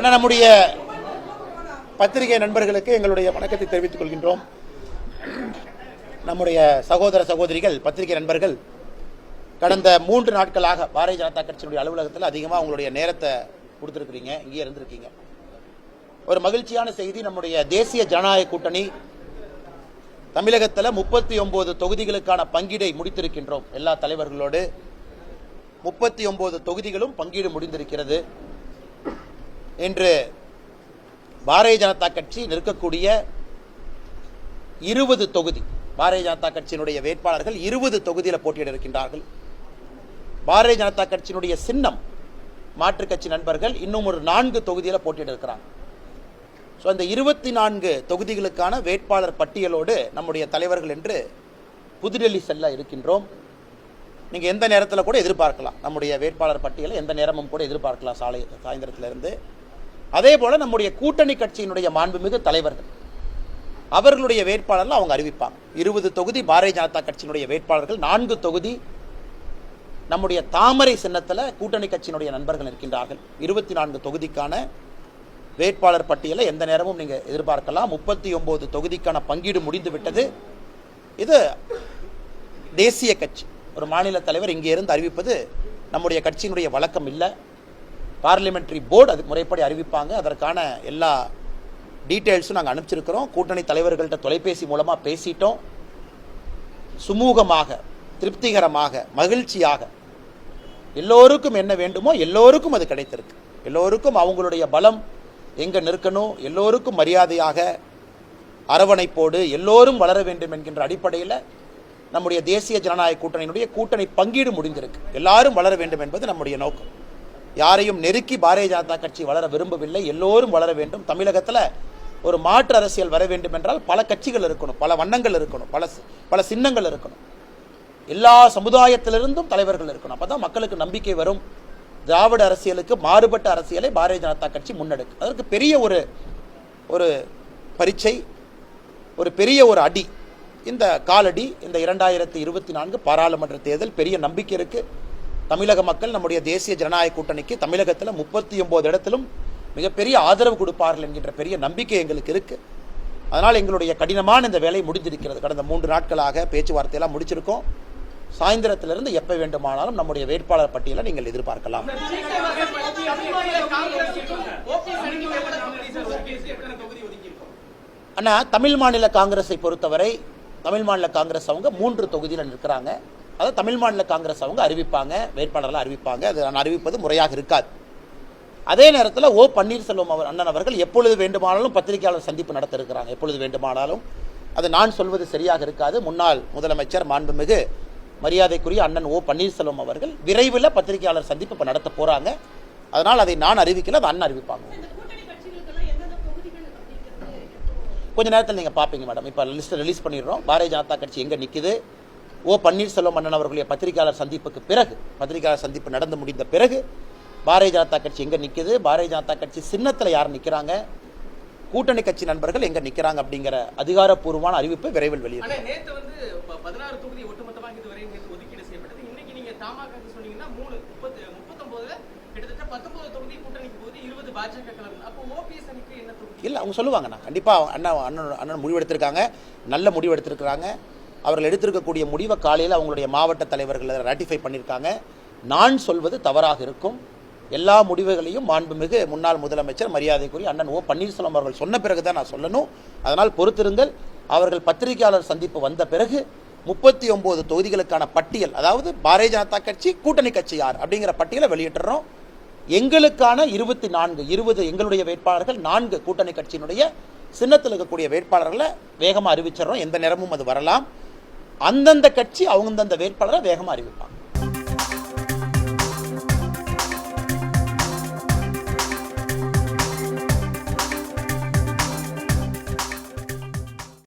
ஆனால் நம்முடைய பத்திரிகை நண்பர்களுக்கு எங்களுடைய வணக்கத்தை தெரிவித்துக் கொள்கின்றோம். நம்முடைய சகோதர சகோதரிகள் பத்திரிகை நண்பர்கள் கடந்த 3 நாட்களாக பாரதிய ஜனதா கட்சியினுடைய அலுவலகத்தில் அதிகமாக உங்களுடைய நேரத்தை கொடுத்துருக்கிறீங்க, இங்கே இருந்திருக்கீங்க. ஒரு மகிழ்ச்சியான செய்தி, நம்முடைய தேசிய ஜனநாயக கூட்டணி தமிழகத்தில் 39 தொகுதிகளுக்கான பங்கீடை முடித்திருக்கின்றோம். எல்லா தலைவர்களோடு 39 தொகுதிகளும் பங்கீடு முடிந்திருக்கிறது. இன்று பாரதிய ஜனதா கட்சி நிற்கக்கூடிய 20 தொகுதி, பாரதிய ஜனதா கட்சியினுடைய வேட்பாளர்கள் 20 தொகுதியில் போட்டியிட இருக்கின்றார்கள். பாரதிய ஜனதா கட்சியினுடைய சின்னம் மாற்றுக் கட்சி நண்பர்கள் இன்னும் ஒரு 4 தொகுதியில் போட்டியிட இருக்கிறாங்க. ஸோ அந்த 24 தொகுதிகளுக்கான வேட்பாளர் பட்டியலோடு நம்முடைய தலைவர்கள் என்று புதுடெல்லி செல்ல இருக்கின்றோம். நீங்கள் எந்த நேரத்தில் கூட எதிர்பார்க்கலாம், நம்முடைய வேட்பாளர் பட்டியலை எந்த நேரமும் கூட எதிர்பார்க்கலாம் சாயந்தரத்திலிருந்து. அதே போல நம்முடைய கூட்டணி கட்சியினுடைய மாண்புமிகு தலைவர்கள் அவர்களுடைய வேட்பாளர்கள் அவங்க அறிவிப்பாங்க. 20 தொகுதி பாரதிய ஜனதா கட்சியினுடைய வேட்பாளர்கள், 4 தொகுதி நம்முடைய தாமரை சின்னத்தில் கூட்டணி கட்சியினுடைய நண்பர்கள் இருக்கின்றார்கள். 24 தொகுதிக்கான வேட்பாளர் பட்டியலை எந்த நேரமும் நீங்கள் எதிர்பார்க்கலாம். 39 தொகுதிக்கான பங்கீடு முடிந்து விட்டது. இது தேசிய கட்சி, ஒரு மாநில தலைவர் இங்கே இருந்து அறிவிப்பது நம்முடைய கட்சியினுடைய வழக்கம் இல்லை. பார்லிமெண்டரி போர்டு அதுக்கு முறைப்படி அறிவிப்பாங்க. அதற்கான எல்லா டீட்டெயில்ஸும் நாங்கள் அனுப்பிச்சிருக்கிறோம். கூட்டணி தலைவர்கள்ட்ட தொலைபேசி மூலமாக பேசிட்டோம். சுமூகமாக, திருப்திகரமாக, மகிழ்ச்சியாக எல்லோருக்கும் என்ன வேண்டுமோ எல்லோருக்கும் அது கிடைத்திருக்கு. எல்லோருக்கும் அவங்களுடைய பலம் எங்கே நிற்கணும், எல்லோருக்கும் மரியாதையாக அரவணைப்போடு எல்லோரும் வளர வேண்டும் என்கின்ற அடிப்படையில் நம்முடைய தேசிய ஜனநாயக கூட்டணியினுடைய கூட்டணி பங்கீடு முடிந்திருக்கு. எல்லாரும் வளர வேண்டும் என்பது நம்முடைய நோக்கம். யாரையும் நெருக்கி பாரதிய ஜனதா கட்சி வளர விரும்பவில்லை. எல்லோரும் வளர வேண்டும். தமிழகத்தில் ஒரு மாற்று அரசியல் வர வேண்டும் என்றால் பல கட்சிகள் இருக்கணும், பல வண்ணங்கள் இருக்கணும், பல சின்னங்கள் இருக்கணும், எல்லா சமுதாயத்திலிருந்தும் தலைவர்கள் இருக்கணும். அப்பதான் மக்களுக்கு நம்பிக்கை வரும். திராவிட அரசியலுக்கு மாறுபட்ட அரசியலை பாரதிய ஜனதா கட்சி முன்னெடுக்கும். அதற்கு பெரிய ஒரு பரீட்சை, ஒரு பெரிய ஒரு அடி, இந்த காலடி, இந்த 2024 பாராளுமன்ற தேர்தல் பெரிய நம்பிக்கை இருக்கு. தமிழக மக்கள் நம்முடைய தேசிய ஜனநாயக கூட்டணிக்கு தமிழகத்தில் 39 இடத்திலும் மிகப்பெரிய ஆதரவு கொடுப்பார்கள் என்கின்ற பெரிய நம்பிக்கை எங்களுக்கு இருக்கு. அதனால் எங்களுடைய கடினமான இந்த வேலை முடிந்திருக்கிறது. கடந்த 3 நாட்களாக பேச்சுவார்த்தையெல்லாம் முடிச்சிருக்கோம். சாயந்தரத்திலிருந்து எப்ப வேண்டுமானாலும் நம்முடைய வேட்பாளர் பட்டியலை நீங்கள் எதிர்பார்க்கலாம். ஆனா தமிழ் மாநில காங்கிரஸை பொறுத்தவரை, தமிழ் மாநில காங்கிரஸ் அவங்க 3 தொகுதியில் நிற்கிறாங்க. அதாவது தமிழ் மாநில காங்கிரஸ் அவங்க அறிவிப்பாங்க, வேட்பாளர்கள் அறிவிப்பாங்க. அது நான் அறிவிப்பது முறையாக இருக்காது. அதே நேரத்தில் ஓ பன்னீர்செல்வம் அண்ணன் அவர்கள் எப்பொழுது வேண்டுமானாலும் பத்திரிகையாளர் சந்திப்பு நடத்த இருக்கிறாங்க. எப்பொழுது வேண்டுமானாலும், அது நான் சொல்வது சரியாக இருக்காது. முன்னாள் முதலமைச்சர் மாண்புமிகு மரியாதைக்குரிய அண்ணன் ஓ பன்னீர்செல்வம் அவர்கள் விரைவில் பத்திரிகையாளர் சந்திப்பு இப்போ நடத்த போறாங்க. அதனால் அதை நான் அறிவிக்கல, அது அண்ணன் அறிவிப்பாங்க. கொஞ்ச நேரத்தில் நீங்கள் பார்ப்பீங்க மேடம். இப்போ லிஸ்ட்டை ரிலீஸ் பண்ணிடுறோம். பாரதிய ஜனதா கட்சி எங்கே நிற்குது, ஓ பன்னீர்செல்வம் அண்ணன் அவர்களுடைய பத்திரிகையாளர் சந்திப்புக்கு பிறகு, பத்திரிகையாளர் சந்திப்பு நடந்து முடிந்த பிறகு பாரதிய ஜனதா கட்சி எங்கே நிற்குது, பாரதிய ஜனதா கட்சி சின்னத்தில் யார் நிற்கிறாங்க, கூட்டணி கட்சி நண்பர்கள் எங்கே நிற்கிறாங்க அப்படிங்கிற அதிகாரப்பூர்வமான அறிவிப்பை விரைவில் வெளியிடும். இல்லை, அவங்க சொல்லுவாங்க. நான் கண்டிப்பாக அண்ணன் முடிவெடுத்திருக்காங்க, நல்ல முடிவெடுத்திருக்கிறாங்க. அவர்கள் எடுத்திருக்கக்கூடிய முடிவை காலையில் அவங்களுடைய மாவட்ட தலைவர்கள் ராட்டிஃபை பண்ணியிருக்காங்க. நான் சொல்வது தவறாக இருக்கும். எல்லா முடிவுகளையும் மாண்புமிகு முன்னாள் முதலமைச்சர் மரியாதைக்குரிய அண்ணன் ஓ பன்னீர்செல்வம் அவர்கள் சொன்ன பிறகு தான் நான் சொல்லணும். அதனால் பொறுத்திருங்கள். அவர்கள் பத்திரிகையாளர் சந்திப்பு வந்த பிறகு 39 தொகுதிகளுக்கான பட்டியல், அதாவது பாரதிய ஜனதா கட்சி கூட்டணி கட்சி யார் அப்படிங்கிற பட்டியலை வெளியிட்டுறோம். எங்களுக்கான 20 எங்களுடைய வேட்பாளர்கள், 4 கூட்டணி கட்சியினுடைய சின்னத்தில் இருக்கக்கூடிய வேட்பாளர்களை வேகமாக அறிவிச்சிடறோம். எந்த நேரமும் அது வரலாம். அந்தந்த கட்சி அவங்கந்த வேட்பாளரை வேகமாக அறிவிப்பாங்க.